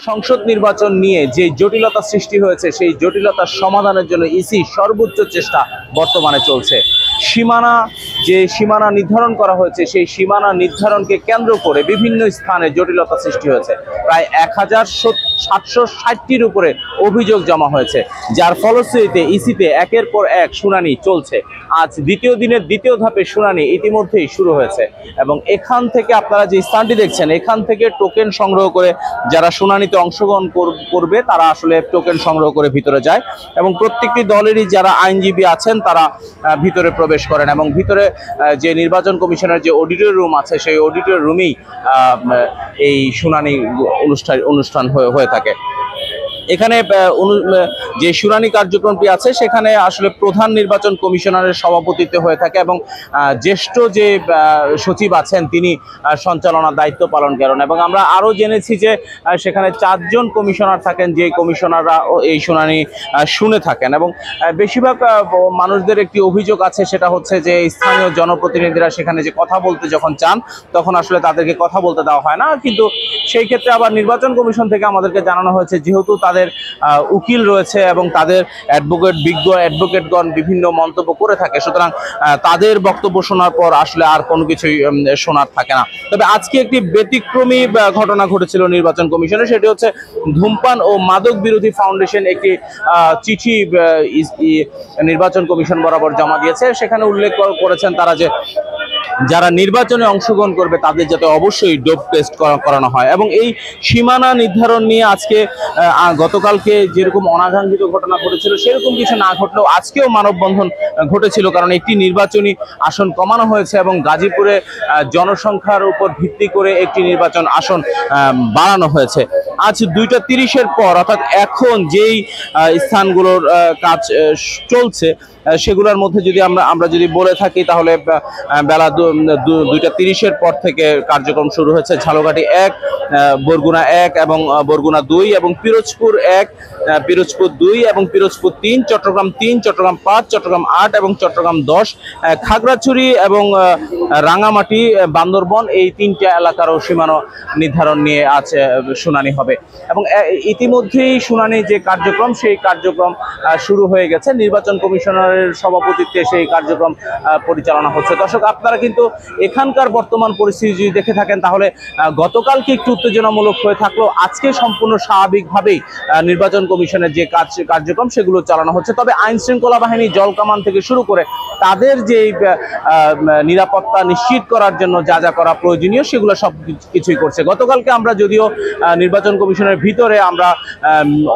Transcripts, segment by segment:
সংসদ নির্বাচন নিয়ে যে জটিলতা সৃষ্টি হয়েছে সেই জটিলতার সমাধানের জন্য ইসি সর্বোচ্চ চেষ্টা বর্তমানে চলছে। সীমানা নির্ধারণ করা হয়েছে, সেই সীমানা নির্ধারণকে কেন্দ্র করে বিভিন্ন স্থানে জটিলতা সৃষ্টি হয়েছে। প্রায় 1760টির উপরে অভিযোগ জমা হয়েছে, যার ফলশ্রুতিতে ইসিতে একের পর এক শুনানি চলছে। আজ দ্বিতীয় দিনের দ্বিতীয় ধাপের শুনানি ইতিমধ্যেই শুরু হয়েছে এবং এখান থেকে আপনারা যে স্থানটি দেখছেন, এখান থেকে টোকেন সংগ্রহ করে যারা শুনানিতে অংশগ্রহণ করবে তারা আসলে টোকেন সংগ্রহ করে ভিতরে যায় এবং প্রত্যেকটি দলেরই যারা আইনজীবী আছেন তারা ভিতরে প্রবেশ করেন এবং ভিতরে যে নির্বাচন কমিশনের যে অডিটর রুম আছে সেই অডিটর রুমেই এই শুনানি অনুষ্ঠান হয়ে থাকে। এখানে যে শুনানি কার্যক্রমটি আছে সেখানে আসলে প্রধান নির্বাচন কমিশনারের সভাপতিত্বে হয়ে থাকে এবং জ্যেষ্ঠ যে সচিব আছেন তিনি সঞ্চালনার দায়িত্ব পালন করেন এবং আমরা আরও জেনেছি যে সেখানে 4 জন কমিশনার থাকেন, যে কমিশনাররা এই শুনানি শুনে থাকেন এবং বেশিরভাগ মানুষদের একটি অভিযোগ আছে, সেটা হচ্ছে যে স্থানীয় জনপ্রতিনিধিরা সেখানে যে কথা বলতে যখন চান তখন আসলে তাদেরকে কথা বলতে দেওয়া হয় না। কিন্তু সেই ক্ষেত্রে আবার নির্বাচন কমিশন থেকে আমাদেরকে জানানো হয়েছে যেহেতু তাদের উকিল রয়েছে এবং তাদের বিজ্ঞ অ্যাডভোকেটগণ বিভিন্ন মন্তব্য করে থাকে, সুতরাং তাদের বক্তব্য শোনার পর আসলে আর কোনো কিছুই শোনার থাকে না। তবে আজকে একটি ব্যতিক্রমী ঘটনা ঘটেছিল নির্বাচন কমিশনে, সেটি হচ্ছে ধূমপান ও মাদক বিরোধী ফাউন্ডেশন একটি চিঠি নির্বাচন কমিশন বরাবর জমা দিয়েছে। সেখানে উল্লেখ করেছেন তারা যে যারা নির্বাচনে অংশগ্রহণ করবে তাদের যাতে অবশ্যই ডোপ টেস্ট করানো হয় এবং এই সীমানা নির্ধারণ নিয়ে আজকে গতকালকে যেরকম অনাকাঙ্ক্ষিত ঘটনা ঘটেছিল সেরকম কিছু না ঘটলেও আজকেও মানববন্ধন ঘটেছিল, কারণ একটি নির্বাচনী আসন কমানো হয়েছে এবং গাজীপুরে জনসংখ্যার উপর ভিত্তি করে একটি নির্বাচন আসন বাড়ানো হয়েছে। আজ 2:30-এর পর অর্থাৎ এখন যেই স্থানগুলোর কাজ চলছে সেগুলোর মধ্যে যদি আমরা যদি বলে থাকি তাহলে বেলা 2:30-এর পর থেকে কার্যক্রম শুরু হয়েছে। ঝালকাঠি 1, বরগুনা 1 এবং বরগুনা 2 এবং পিরোজপুর 1, পিরোজপুর 2 এবং পিরোজপুর 3, চট্টগ্রাম 3, চট্টগ্রাম 5, চট্টগ্রাম 8 এবং চট্টগ্রাম 10, খাগড়াছড়ি এবং রাঙামাটি, বান্দরবন এই 3টা এলাকারও সীমানা নির্ধারণ নিয়ে আজ শুনানি হবে এবং ইতিমধ্যেই শুনানি যে কার্যক্রম সেই কার্যক্রম শুরু হয়ে গেছে। নির্বাচন কমিশনারের সভাপতিত্বে সেই কার্যক্রম পরিচালনা হচ্ছে। দর্শক, আপনারা কিন্তু এখানকার বর্তমান পরিস্থিতি যদি দেখে থাকেন তাহলে গতকালকে একটু উত্তেজনামূলক হয়ে থাকলেও আজকে সম্পূর্ণ স্বাভাবিকভাবেই নির্বাচন কমিশনের যে কার্যক্রম সেগুলো চালানো হচ্ছে। তবে আইন শৃঙ্খলা বাহিনী, জলকামান থেকে শুরু করে তাদের যে নিরাপত্তা নিশ্চিত করার জন্য যা যা করা প্রয়োজনীয় সেগুলো সব কিছুই করছে। গতকালকে আমরা যদিও নির্বাচন কমিশনের ভিতরে আমরা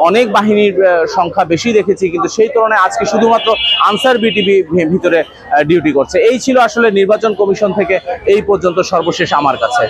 অনেক বাহিনীর সংখ্যা বেশি দেখেছি, কিন্তু সেই তুলনায় আজকে শুধুমাত্র আনসার বিটিভি ভিতরে ডিউটি করছে। এই ছিল আসলে নির্বাচন কমিশন থেকে এই পর্যন্ত সর্বশেষ আমার কাছে।